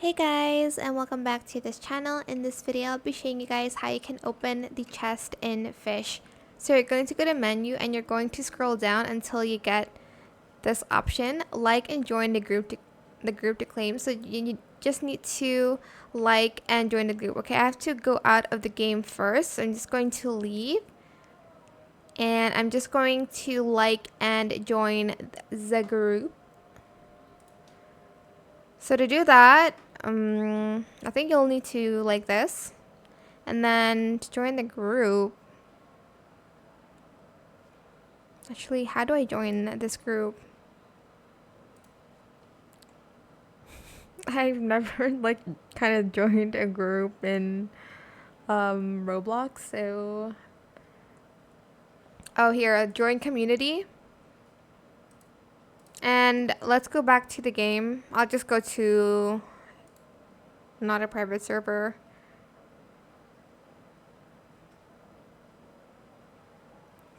Hey guys, and welcome back to this channel. In this video, I'll be showing you guys how you can open the chest in Fish. So you're going to go to menu and you're going to scroll down until you get this option, like and join the group to claim. So just need to like and join the group. Okay, I have to go out of the game first. So I'm just going to leave. And I'm just going to like and join the group. So to do that, I think you'll need to like this. And then to join the group. Actually, how do I join this group? I've never kind of joined a group in Roblox, so here, join community. And let's go back to the game. I'll just go to not a private server.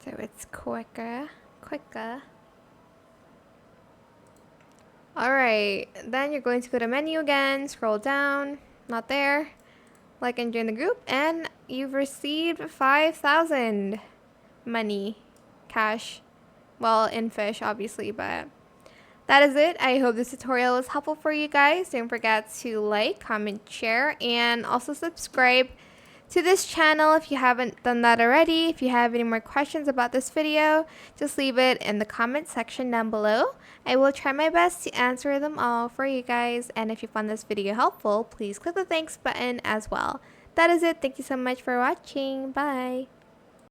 So it's quicker. Alright, then you're going to go to menu again, scroll down, not there, like and join the group, and you've received 5,000 money, cash, well, in Fish obviously, but that is it. I hope this tutorial was helpful for you guys. Don't forget to like, comment, share, and also subscribe to this channel if you haven't done that already. If you have any more questions about this video, just leave it in the comment section down below. I will try my best to answer them all for you guys, and if you found this video helpful, please click the thanks button as well. That is it. Thank you so much for watching. Bye.